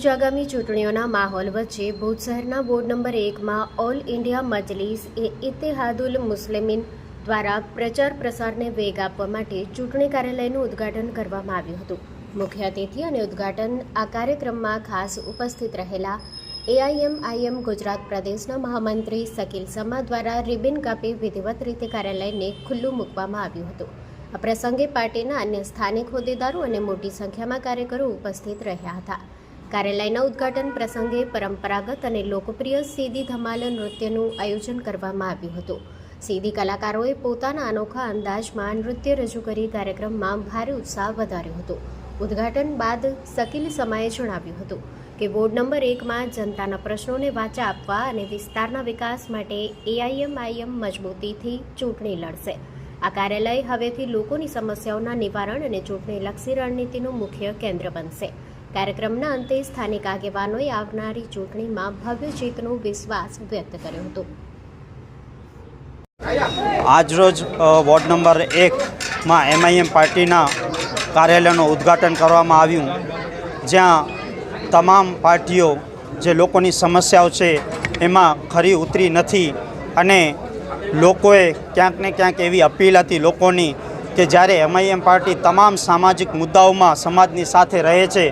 ભુજ આગામી ચૂંટણીઓના માહોલ વચ્ચે ભુજ શહેરના વોર્ડ નંબર 1માં ઓલ ઇન્ડિયા મજલિસ ઇત્તેહાદુલ મુસ્લિમીન દ્વારા પ્રચાર પ્રસારને વેગ આપવા માટે ચૂંટણી કાર્યાલયનું ઉદ્ઘાટન કરવામાં આવ્યું હતું। મુખ્ય અતિથિ અને ઉદ્ઘાટન આ કાર્યક્રમમાં ખાસ ઉપસ્થિત રહેલા એઆઈએમઆઈએમ ગુજરાત પ્રદેશના મહામંત્રી શકીલ સમા દ્વારા રિબન કાપી વિધિવત રીતે કાર્યાલયને ખુલ્લું મૂકવામાં આવ્યું હતું। આ પ્રસંગે પાર્ટીના અન્ય સ્થાનિક હોદ્દેદારો અને મોટી સંખ્યામાં કાર્યકરો ઉપસ્થિત રહ્યા હતા। કાર્યાલયના ઉદ્ઘાટન પ્રસંગે પરંપરાગત અને લોકપ્રિય સીધી ધમાલ નૃત્યનું આયોજન કરવામાં આવ્યું હતું। સીધી કલાકારોએ પોતાના અનોખા અંદાજમાં નૃત્ય રજૂ કરી કાર્યક્રમમાં ભારે ઉત્સાહ વધાર્યો હતો। ઉદ્ઘાટન બાદ શકીલ સમાએ જણાવ્યું હતું કે વોર્ડ નંબર 1માં જનતાના પ્રશ્નોને વાચા આપવા અને વિસ્તારના વિકાસ માટે એઆઈએમઆઈએમ મજબૂતીથી ચૂંટણી લડશે। આ કાર્યાલય હવેથી લોકોની સમસ્યાઓના નિવારણ અને ચૂંટણીલક્ષી રણનીતિનું મુખ્ય કેન્દ્ર બનશે। કાર્યક્રમના અંતે સ્થાનિક આગેવાનોએ આવનારી ચૂંટણીમાં ભવ્ય જીતનો વિશ્વાસ વ્યક્ત કર્યો હતો। આજરોજ વોર્ડ નંબર 1માં એમઆઈએમ પાર્ટીના કાર્યાલયનું ઉદ્ઘાટન કરવામાં આવ્યું, જ્યાં તમામ પાર્ટીઓ જે લોકોની સમસ્યાઓ છે એમાં ખરી ઉતરી નથી અને લોકોએ ક્યાંક ને ક્યાંક એવી અપીલ હતી લોકોની કે જ્યારે એમઆઈએમ પાર્ટી તમામ સામાજિક મુદ્દાઓમાં સમાજની સાથે રહે છે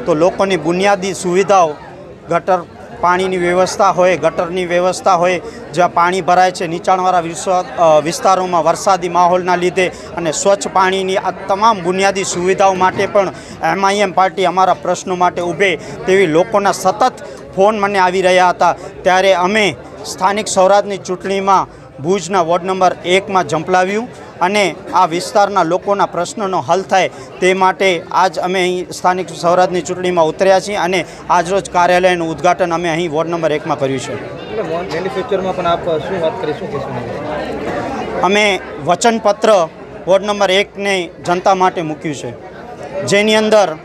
તો લોકોની બુનિયાદી સુવિધાઓ, ગટર પાણીની વ્યવસ્થા હોય, ગટરની વ્યવસ્થા હોય, જ્યાં પાણી ભરાય છે નીચાણવાળા વિસ્તારોમાં વરસાદી માહોલના લીધે, અને સ્વચ્છ પાણીની આ તમામ બુનિયાદી સુવિધાઓ માટે પણ એમઆઈએમ પાર્ટી અમારા પ્રશ્નો માટે ઊભે તેવી લોકોના સતત ફોન મને આવી રહ્યા હતા। ત્યારે અમે સ્થાનિક સ્વરાજની ચૂંટણીમાં ભુજના વોર્ડ નંબર 1માં ઝંપલાવ્યું અને આ વિસ્તારના લોકોના પ્રશ્નોનો હલ થાય તે માટે આજ અમે અહીં સ્થાનિક સ્વરાજની ચૂંટણીમાં ઉતર્યા છીએ અને આજરોજ કાર્યાલયનું ઉદ્ઘાટન અમે અહીં વોર્ડ નંબર 1માં કર્યું છે। મેન્યુફેક્ચરમાં પણ આપ શું વાત કરી, શું કહેશો? અમે વચનપત્ર વોર્ડ નંબર 1ને જનતા માટે મૂક્યું છે, જેની અંદર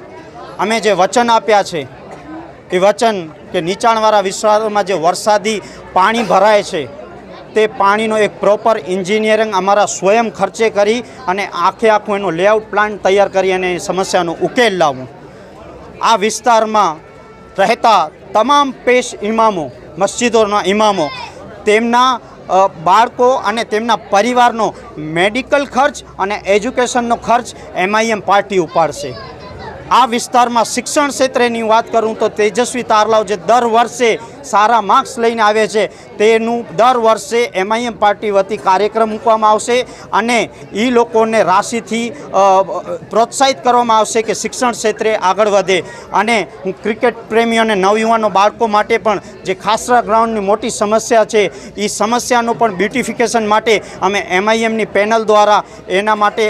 અમે જે વચન આપ્યા છે એ વચન કે નીચાણવાળા વિસ્તારોમાં જે વરસાદી પાણી ભરાય છે તે પાણીનો એક પ્રોપર એન્જિનિયરિંગ અમારા સ્વયં ખર્ચે કરી અને આખું એનો લેઆઉટ પ્લાન તૈયાર કરી અને સમસ્યાનો ઉકેલ લાવવું। આ વિસ્તારમાં રહેતા તમામ પેશ ઇમામો, મસ્જિદોના ઇમામો, તેમના બાળકો અને તેમના પરિવારનો મેડિકલ ખર્ચ અને એજ્યુકેશનનો ખર્ચ એમઆઈએમ પાર્ટી ઉપાડશે। આ વિસ્તારમાં શિક્ષણ ક્ષેત્રેની વાત કરું તો તેજસ્વી તારલાઓ જે દર વર્ષે સારા માર્ક્સ લઈને આવે છે તેનું દર વર્ષે એમઆઈએમ પાર્ટી વતી કાર્યક્રમ મૂકવામાં આવશે અને એ લોકોને રાશિથી પ્રોત્સાહિત કરવામાં આવશે કે શિક્ષણ ક્ષેત્રે આગળ વધે। અને હું ક્રિકેટ પ્રેમી અને નવયુવાનો બાળકો માટે પણ જે ખાસરા ગ્રાઉન્ડની મોટી સમસ્યા છે એ સમસ્યાનું પણ બ્યુટિફિકેશન માટે અમે એમઆઈએમની પેનલ દ્વારા એના માટે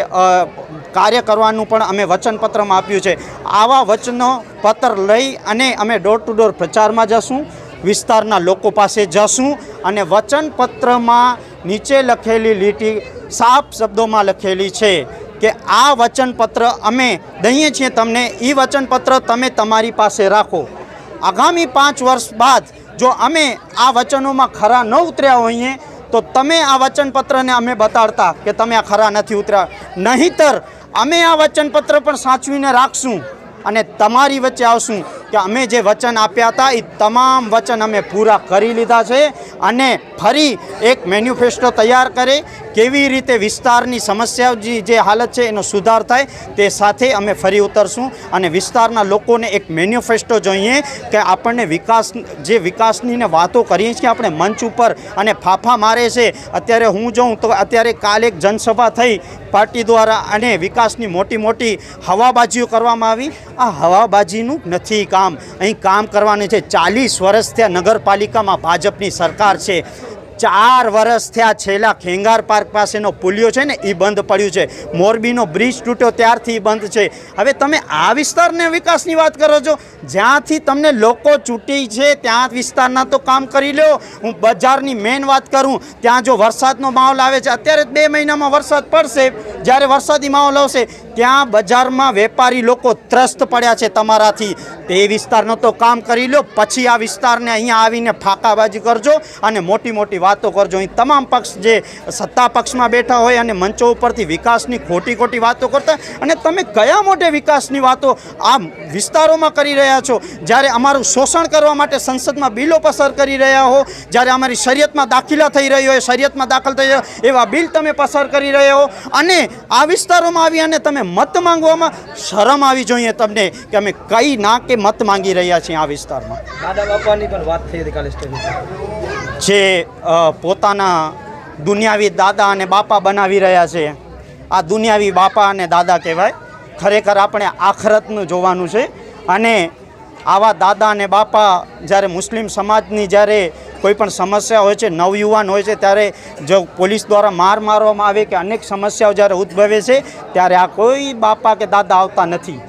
કાર્ય કરવાનું પણ અમે વચનપત્રમાં આપ્યું છે। આવા વચનો પત્ર લઈ અને અમે ડોર ટુ ડોર પ્રચારમાં જશું, વિસ્તારના લોકો પાસે જશું અને વચનપત્રમાં નીચે લખેલી લીટી સાફ શબ્દોમાં લખેલી છે કે આ વચનપત્ર અમે દઈએ છીએ તમને, એ વચનપત્ર તમે તમારી પાસે રાખો। આગામી 5 વર્ષ બાદ જો અમે આ વચનોમાં ખરા ન ઉતર્યા હોઈએ તો તમે આ વચનપત્રને અમે બતાડતા કે તમે આ ખરા નથી ઉતર્યા, નહીંતર અમે આ વચનપત્ર પણ સાચવીને રાખશું અને તમારી વચ્ચે આવશું કે અમે જે વચન આપ્યા હતા એ તમામ વચન અમે પૂરા કરી લીધા છે અને ફરી એક મેન્યુફેસ્ટો તૈયાર કરે કેવી રીતે વિસ્તારની સમસ્યાઓ જે હાલત છે એનો સુધાર થાય તે સાથે અમે ફરી ઉતરશું અને વિસ્તારના લોકોને એક મેન્યુફેસ્ટો જોઈએ કે આપણને વિકાસની વાતો કરીએ છીએ આપણે મંચ ઉપર અને ફાફા મારે છે। અત્યારે હું જોઉં તો અત્યારે કાલે એક જનસભા થઈ પાર્ટી દ્વારા અને વિકાસની મોટી હવાબાજીઓ કરવામાં આવી। આ હવાબાજીનું નથી કામ, અહીં કામ કરવાનું છે। 40 વર્ષ થયા નગરપાલિકામાં ભાજપની સરકાર છે, 4 વર્ષ થયા છેલ્લા ખેંગાર પાર્ક પાસેનો પુલિયો છે ને એ બંધ પડ્યું છે, મોરબીનો બ્રિજ તૂટ્યો ત્યારથી બંધ છે। હવે તમે આ વિસ્તારને વિકાસની વાત કરો છો, જ્યાંથી તમને લોકો ચૂંટી છે ત્યાં વિસ્તારના તો કામ કરી લો। હું બજારની મેન વાત કરું, ત્યાં જો વરસાદનો માહોલ આવે છે, અત્યારે 2 મહિનામાં વરસાદ પડશે, જ્યારે વરસાદી માહોલ આવશે ત્યાં બજારમાં વેપારી લોકો ત્રસ્ત પડ્યા છે તમારાથી। તો એ વિસ્તારનો તો કામ કરી લો, પછી આ વિસ્તારને અહીંયા આવીને ફાંકાબાજી કરજો અને મોટી મોટી વાતો કરજો. અહીં તમામ પક્ષ જે સત્તા પક્ષમાં બેઠા હોય અને મંચો ઉપરથી વિકાસની ખોટી ખોટી વાતો કરતા, અને તમે કયા મોટે વિકાસની વાતો આ વિસ્તારોમાં કરી રહ્યા છો? જ્યારે અમારું શોષણ કરવા માટે સંસદમાં બિલો પસાર કરી રહ્યા હો, જ્યારે અમારી શરિયતમાં દાખલા થઈ રહી હોય, શરિયતમાં દાખલ થઈ રહ્યો એવા બિલ તમે પસાર કરી રહ્યા હો, અને આ વિસ્તારોમાં આવી અને તમે મત માંગવામાં શરમ આવી જોઈએ તમને કે અમે કઈ ના કે મત માંગી રહ્યા છીએ આ વિસ્તારમાં. દાદા બાપાની પણ વાત થઈ હતી કાલે સ્ટેજ ઉપર. જે પોતાના દુનિયાવી દાદા અને બાપા બનાવી રહ્યા છે, આ દુનિયાવી બાપા અને દાદા કહેવાય. ખરેખર આપણે આખરતનું જોવાનું છે. અને આવા દાદા અને બાપા જ્યારે મુસ્લિમ સમાજની જ્યારે કોઈ પણ સમસ્યા હોય છે, નવયુવાન હોય છે, ત્યારે જો પોલીસ દ્વારા મારવામાં આવે કે અનેક સમસ્યાઓ જ્યારે ઉદ્ભવે છે, ત્યારે આ કોઈ બાપા કે દાદા આવતા નથી.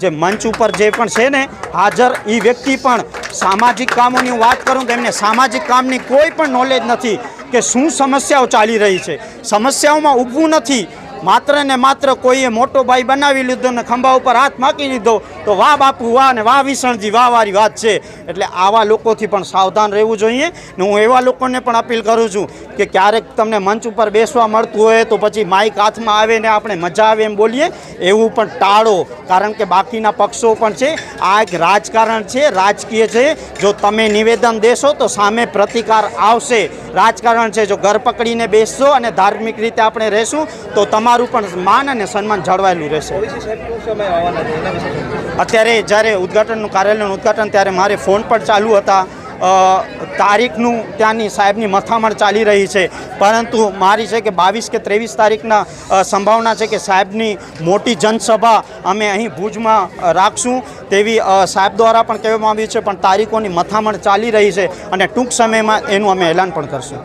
જે મંચ ઉપર જે પણ છે ને હાજર, એ વ્યક્તિ પણ સામાજિક કામોની વાત કરું તો એમને સામાજિક કામની કોઈ પણ નોલેજ નથી કે શું સમસ્યાઓ ચાલી રહી છે. સમસ્યાઓમાં ઊભું નથી, માત્ર ને માત્ર કોઈએ મોટો ભાઈ બનાવી લીધો ને ખંભા ઉપર હાથ માકી લીધો તો વાહ બાપુ વાહ ને વાહ વિસણજી વાહ વાળી વાત છે. એટલે આવા લોકોથી પણ સાવધાન રહેવું જોઈએ. ને હું એવા લોકોને પણ અપીલ કરું છું કે ક્યારેક તમને મંચ ઉપર બેસવા મળતું હોય તો પછી માઇક હાથમાં આવે ને આપણે મજા આવે એમ બોલીએ, એવું પણ ટાળો. કારણ કે બાકીના પક્ષો પણ છે, આ એક રાજકારણ છે, રાજકીય છે. જો તમે નિવેદન દેશો તો સામે પ્રતિકાર આવશે. રાજકારણ છે, જો ઘર પકડીને બેસશો અને ધાર્મિક રીતે આપણે રહેશું તો તમારું પણ માન અને સન્માન જળવાયેલું રહેશે. અત્યારે જ્યારે ઉદ્ઘાટનનું કાર્યાલયનું ઉદ્ઘાટન ત્યારે મારે ફોન પણ ચાલુ હતા. તારીખનું ત્યાંની સાહેબની મથામણ ચાલી રહી છે, પરંતુ મારી છે કે 22 કે 23 તારીખના સંભાવના છે કે સાહેબની મોટી જનસભા અમે અહીં ભુજમાં રાખશું તેવી સાહેબ દ્વારા પણ કહેવામાં આવ્યું છે. પણ તારીખોની મથામણ ચાલી રહી છે અને ટૂંક સમયમાં એનું અમે એલાન પણ કરશું.